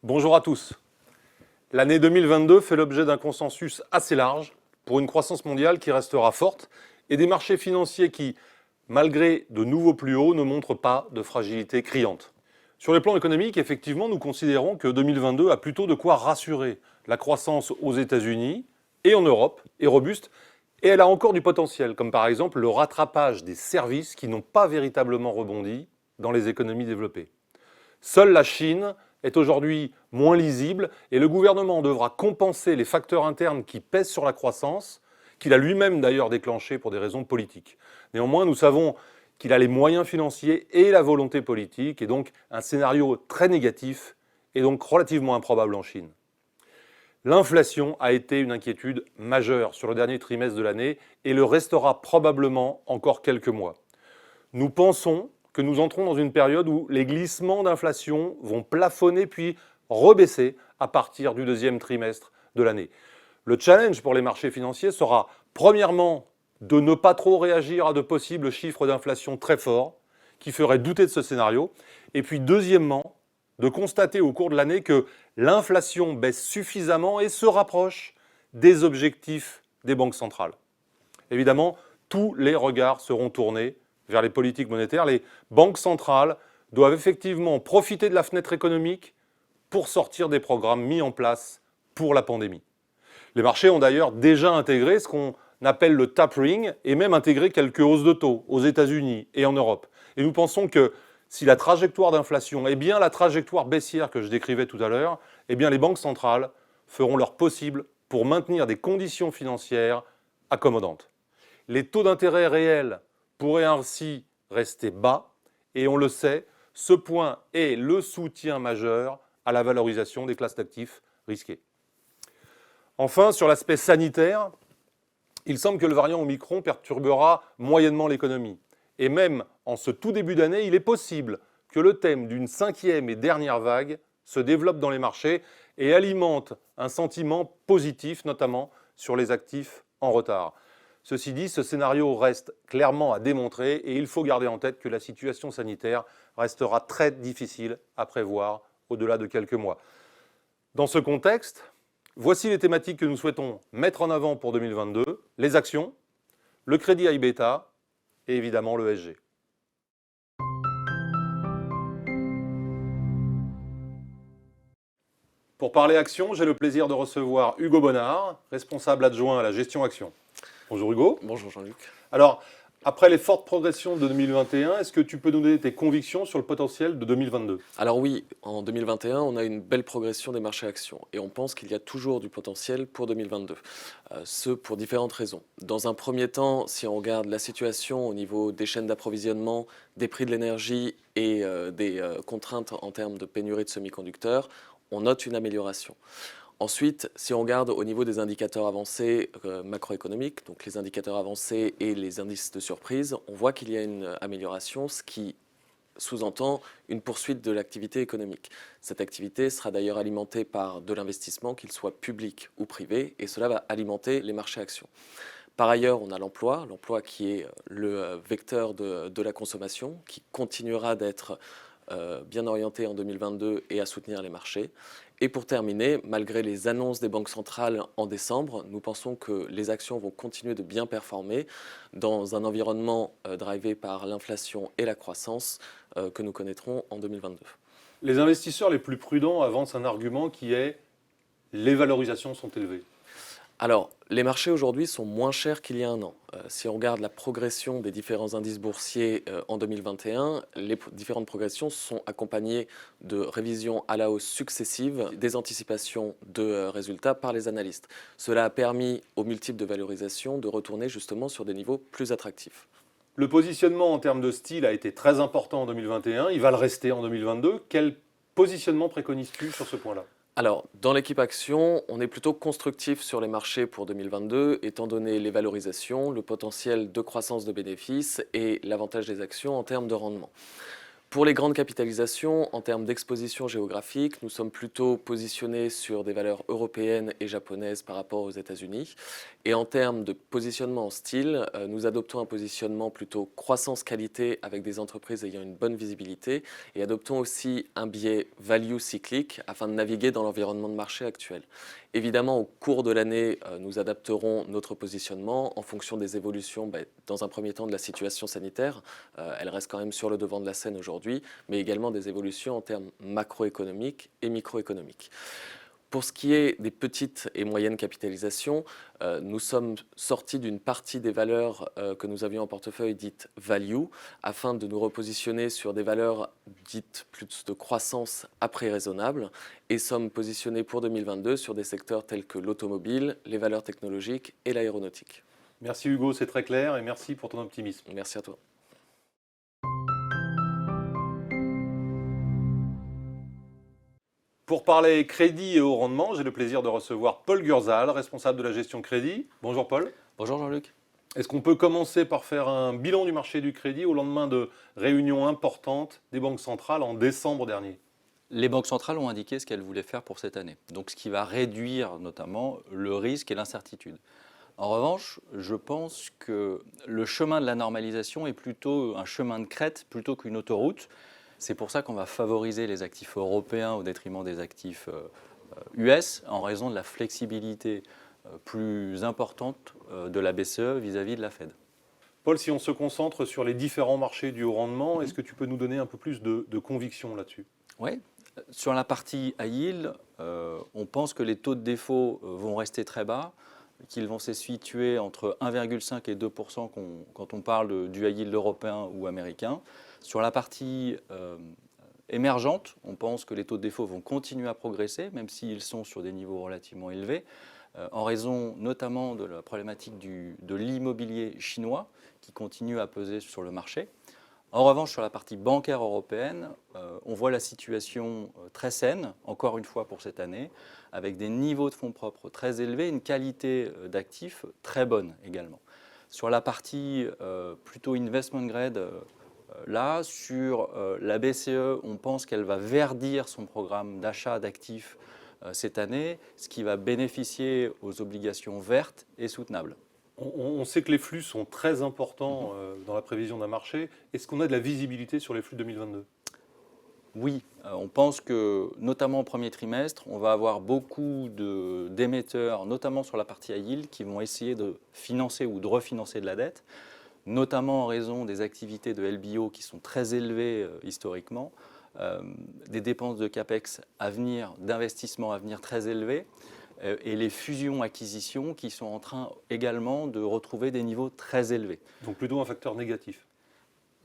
Bonjour à tous. L'année 2022 fait l'objet d'un consensus assez large pour une croissance mondiale qui restera forte et des marchés financiers qui, malgré de nouveaux plus hauts, ne montrent pas de fragilité criante. Sur le plan économique, effectivement, nous considérons que 2022 a plutôt de quoi rassurer. La croissance aux États-Unis et en Europe est robuste et elle a encore du potentiel, comme par exemple le rattrapage des services qui n'ont pas véritablement rebondi dans les économies développées. Seule la Chine est aujourd'hui moins lisible et le gouvernement devra compenser les facteurs internes qui pèsent sur la croissance, qu'il a lui-même d'ailleurs déclenché pour des raisons politiques. Néanmoins, nous savons qu'il a les moyens financiers et la volonté politique, et donc un scénario très négatif est donc relativement improbable en Chine. L'inflation a été une inquiétude majeure sur le dernier trimestre de l'année et le restera probablement encore quelques mois. Nous pensons que nous entrons dans une période où les glissements d'inflation vont plafonner puis rebaisser à partir du deuxième trimestre de l'année. Le challenge pour les marchés financiers sera, premièrement, de ne pas trop réagir à de possibles chiffres d'inflation très forts qui feraient douter de ce scénario. Et puis, deuxièmement, de constater au cours de l'année que l'inflation baisse suffisamment et se rapproche des objectifs des banques centrales. Évidemment, tous les regards seront tournés vers les politiques monétaires. Les banques centrales doivent effectivement profiter de la fenêtre économique pour sortir des programmes mis en place pour la pandémie. Les marchés ont d'ailleurs déjà intégré ce qu'on appelle le tapering et même intégré quelques hausses de taux aux États-Unis et en Europe. Et nous pensons que si la trajectoire d'inflation est bien la trajectoire baissière que je décrivais tout à l'heure, eh bien les banques centrales feront leur possible pour maintenir des conditions financières accommodantes. Les taux d'intérêt réels pourraient ainsi rester bas et on le sait, ce point est le soutien majeur à la valorisation des classes d'actifs risquées. Enfin, sur l'aspect sanitaire, il semble que le variant Omicron perturbera moyennement l'économie. Et même en ce tout début d'année, il est possible que le thème d'une cinquième et dernière vague se développe dans les marchés et alimente un sentiment positif, notamment sur les actifs en retard. Ceci dit, ce scénario reste clairement à démontrer et il faut garder en tête que la situation sanitaire restera très difficile à prévoir au-delà de quelques mois. Dans ce contexte, voici les thématiques que nous souhaitons mettre en avant pour 2022, les actions, le crédit high beta et évidemment le l'ESG. Pour parler actions, j'ai le plaisir de recevoir Hugo Bonnard, responsable adjoint à la gestion actions. Bonjour Hugo. Bonjour Jean-Luc. Alors, après les fortes progressions de 2021, est-ce que tu peux nous donner tes convictions sur le potentiel de 2022 ? Alors oui, en 2021, on a une belle progression des marchés actions et on pense qu'il y a toujours du potentiel pour 2022. Ce pour différentes raisons. Dans un premier temps, si on regarde la situation au niveau des chaînes d'approvisionnement, des prix de l'énergie et des contraintes en termes de pénurie de semi-conducteurs, on note une amélioration. Ensuite, si on regarde au niveau des indicateurs avancés macroéconomiques, donc les indicateurs avancés et les indices de surprise, on voit qu'il y a une amélioration, ce qui sous-entend une poursuite de l'activité économique. Cette activité sera d'ailleurs alimentée par de l'investissement, qu'il soit public ou privé, et cela va alimenter les marchés actions. Par ailleurs, on a l'emploi qui est le vecteur de la consommation, qui continuera d'être bien orienté en 2022 et à soutenir les marchés. Et pour terminer, malgré les annonces des banques centrales en décembre, nous pensons que les actions vont continuer de bien performer dans un environnement drivé par l'inflation et la croissance que nous connaîtrons en 2022. Les investisseurs les plus prudents avancent un argument qui est « les valorisations sont élevées ». Alors, les marchés aujourd'hui sont moins chers qu'il y a un an. Si on regarde la progression des différents indices boursiers en 2021, les différentes progressions sont accompagnées de révisions à la hausse successives, des anticipations de résultats par les analystes. Cela a permis aux multiples de valorisation de retourner justement sur des niveaux plus attractifs. Le positionnement en termes de style a été très important en 2021, il va le rester en 2022. Quel positionnement préconises-tu sur ce point-là ? Alors, dans l'équipe action, on est plutôt constructif sur les marchés pour 2022, étant donné les valorisations, le potentiel de croissance de bénéfices et l'avantage des actions en termes de rendement. Pour les grandes capitalisations, en termes d'exposition géographique, nous sommes plutôt positionnés sur des valeurs européennes et japonaises par rapport aux États-Unis. Et en termes de positionnement en style, nous adoptons un positionnement plutôt croissance-qualité avec des entreprises ayant une bonne visibilité et adoptons aussi un biais value cyclique afin de naviguer dans l'environnement de marché actuel. Évidemment, au cours de l'année, nous adapterons notre positionnement en fonction des évolutions, dans un premier temps de la situation sanitaire. Elle reste quand même sur le devant de la scène aujourd'hui, mais également des évolutions en termes macroéconomiques et microéconomiques. Pour ce qui est des petites et moyennes capitalisations, nous sommes sortis d'une partie des valeurs que nous avions en portefeuille dites value, afin de nous repositionner sur des valeurs dites plus de croissance après raisonnable, et sommes positionnés pour 2022 sur des secteurs tels que l'automobile, les valeurs technologiques et l'aéronautique. Merci Hugo, c'est très clair et merci pour ton optimisme. Merci à toi. Pour parler crédit et haut rendement, j'ai le plaisir de recevoir Paul Gurzal, responsable de la gestion crédit. Bonjour Paul. Bonjour Jean-Luc. Est-ce qu'on peut commencer par faire un bilan du marché du crédit au lendemain de réunions importantes des banques centrales en décembre dernier? Les banques centrales ont indiqué ce qu'elles voulaient faire pour cette année, donc ce qui va réduire notamment le risque et l'incertitude. En revanche, je pense que le chemin de la normalisation est plutôt un chemin de crête plutôt qu'une autoroute. C'est pour ça qu'on va favoriser les actifs européens au détriment des actifs US en raison de la flexibilité plus importante de la BCE vis-à-vis de la Fed. Paul, si on se concentre sur les différents marchés du haut rendement, est-ce que tu peux nous donner un peu plus de conviction là-dessus? Oui. Sur la partie high yield, on pense que les taux de défaut vont rester très bas, qu'ils vont se situer entre 1,5 et 2% quand on parle du high yield européen ou américain. Sur la partie émergente, on pense que les taux de défaut vont continuer à progresser, même s'ils sont sur des niveaux relativement élevés, en raison notamment de la problématique de l'immobilier chinois qui continue à peser sur le marché. En revanche, sur la partie bancaire européenne, on voit la situation très saine, encore une fois pour cette année, avec des niveaux de fonds propres très élevés, une qualité d'actifs très bonne également. Sur la partie plutôt investment grade, là, sur la BCE, on pense qu'elle va verdir son programme d'achat d'actifs cette année, ce qui va bénéficier aux obligations vertes et soutenables. On sait que les flux sont très importants dans la prévision d'un marché. Est-ce qu'on a de la visibilité sur les flux 2022? Oui, on pense que, notamment au premier trimestre, on va avoir beaucoup d'émetteurs, notamment sur la partie high yield, qui vont essayer de financer ou de refinancer de la dette, notamment en raison des activités de LBO qui sont très élevées historiquement, des dépenses de CAPEX à venir, d'investissement à venir très élevées, et les fusions-acquisitions qui sont en train également de retrouver des niveaux très élevés. Donc plutôt un facteur négatif.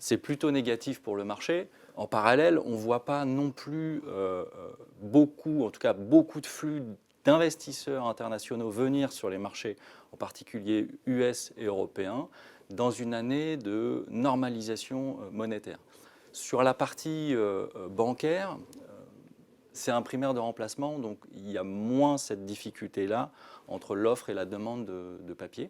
C'est plutôt négatif pour le marché. En parallèle, on ne voit pas non plus beaucoup, en tout cas beaucoup de flux d'investisseurs internationaux venir sur les marchés, en particulier US et européens, dans une année de normalisation monétaire. Sur la partie bancaire, c'est un primaire de remplacement, donc il y a moins cette difficulté-là entre l'offre et la demande de papier.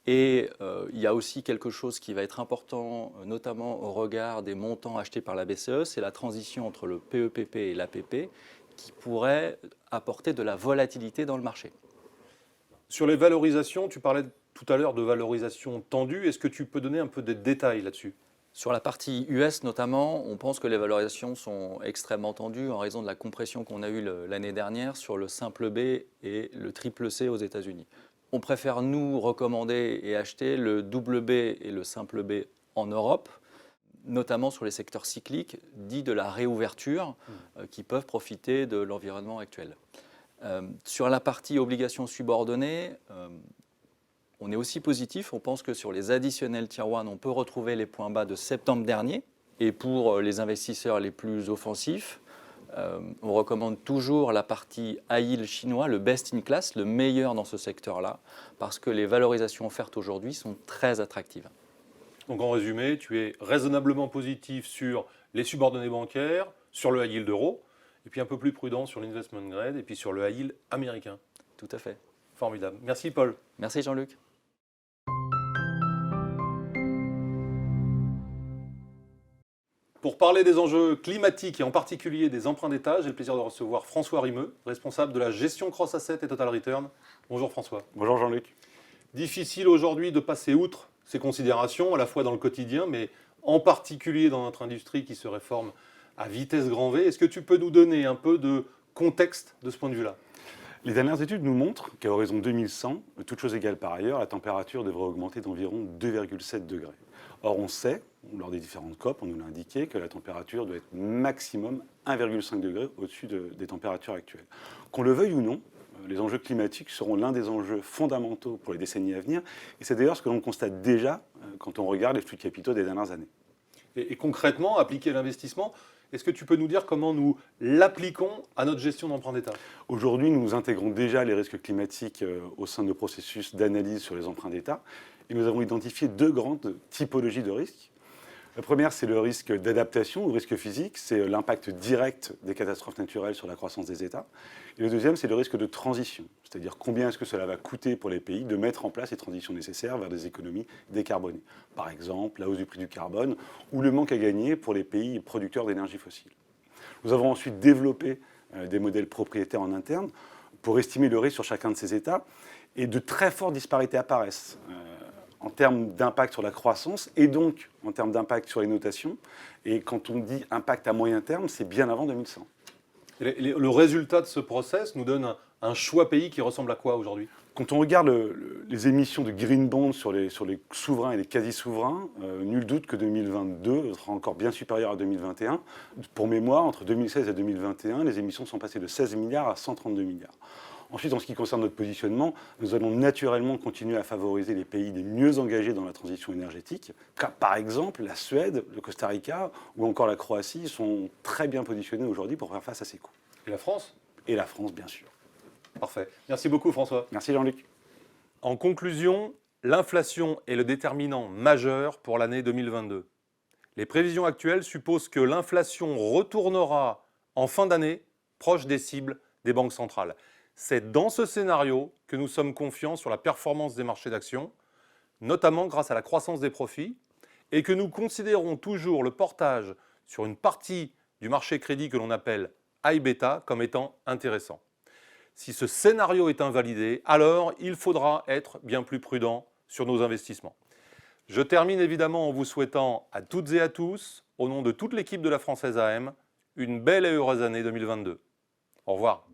Et il y a aussi quelque chose qui va être important, notamment au regard des montants achetés par la BCE, c'est la transition entre le PEPP et l'APP, qui pourrait apporter de la volatilité dans le marché. Sur les valorisations, tu parlais tout à l'heure de valorisation tendue. Est-ce que tu peux donner un peu de détails là-dessus? Sur la partie US notamment, on pense que les valorisations sont extrêmement tendues en raison de la compression qu'on a eue l'année dernière sur le simple B et le triple C aux États-Unis. On préfère nous recommander et acheter le double B et le simple B en Europe, notamment sur les secteurs cycliques dits de la réouverture qui peuvent profiter de l'environnement actuel. Sur la partie obligations subordonnées, on est aussi positif. On pense que sur les additionnels Tier 1, on peut retrouver les points bas de septembre dernier. Et pour les investisseurs les plus offensifs, on recommande toujours la partie high yield chinois, le best in class, le meilleur dans ce secteur-là, parce que les valorisations offertes aujourd'hui sont très attractives. Donc en résumé, tu es raisonnablement positif sur les subordonnés bancaires, sur le high yield euro, et puis un peu plus prudent sur l'investment grade, et puis sur le high yield américain. Tout à fait. Formidable. Merci Paul. Merci Jean-Luc. Pour parler des enjeux climatiques et en particulier des emprunts d'État, j'ai le plaisir de recevoir François Rimeux, responsable de la gestion cross-asset et Total Return. Bonjour François. Bonjour Jean-Luc. Difficile aujourd'hui de passer outre ces considérations, à la fois dans le quotidien, mais en particulier dans notre industrie qui se réforme à vitesse grand V. Est-ce que tu peux nous donner un peu de contexte de ce point de vue-là ? Les dernières études nous montrent qu'à horizon 2100, toutes choses égales par ailleurs, la température devrait augmenter d'environ 2,7 degrés. Or, on sait, lors des différentes COP, on nous l'a indiqué, que la température doit être maximum 1,5 degré au-dessus des températures actuelles. Qu'on le veuille ou non, les enjeux climatiques seront l'un des enjeux fondamentaux pour les décennies à venir. Et c'est d'ailleurs ce que l'on constate déjà quand on regarde les flux de capitaux des dernières années. Et concrètement, appliquer l'investissement, est-ce que tu peux nous dire comment nous l'appliquons à notre gestion d'emprunt d'État ? Aujourd'hui, nous intégrons déjà les risques climatiques au sein de nos processus d'analyse sur les emprunts d'État. Et nous avons identifié deux grandes typologies de risques. La première, c'est le risque d'adaptation ou risque physique, c'est l'impact direct des catastrophes naturelles sur la croissance des États. Et le deuxième, c'est le risque de transition, c'est-à-dire combien est-ce que cela va coûter pour les pays de mettre en place les transitions nécessaires vers des économies décarbonées. Par exemple, la hausse du prix du carbone ou le manque à gagner pour les pays producteurs d'énergie fossile. Nous avons ensuite développé des modèles propriétaires en interne pour estimer le risque sur chacun de ces États, et de très fortes disparités apparaissent en termes d'impact sur la croissance et donc en termes d'impact sur les notations. Et quand on dit impact à moyen terme, c'est bien avant 2100. Le résultat de ce process nous donne un choix pays qui ressemble à quoi aujourd'hui ? Quand on regarde les émissions de green bonds sur les souverains et les quasi-souverains, nul doute que 2022 sera encore bien supérieur à 2021. Pour mémoire, entre 2016 et 2021, les émissions sont passées de 16 milliards à 132 milliards. Ensuite, en ce qui concerne notre positionnement, nous allons naturellement continuer à favoriser les pays les mieux engagés dans la transition énergétique. Par exemple, la Suède, le Costa Rica ou encore la Croatie sont très bien positionnés aujourd'hui pour faire face à ces coûts. Et la France ? Et la France, bien sûr. Parfait. Merci beaucoup François. Merci Jean-Luc. En conclusion, l'inflation est le déterminant majeur pour l'année 2022. Les prévisions actuelles supposent que l'inflation retournera en fin d'année proche des cibles des banques centrales. C'est dans ce scénario que nous sommes confiants sur la performance des marchés d'actions, notamment grâce à la croissance des profits, et que nous considérons toujours le portage sur une partie du marché crédit que l'on appelle high beta comme étant intéressant. Si ce scénario est invalidé, alors il faudra être bien plus prudent sur nos investissements. Je termine évidemment en vous souhaitant à toutes et à tous, au nom de toute l'équipe de la Française AM, une belle et heureuse année 2022. Au revoir.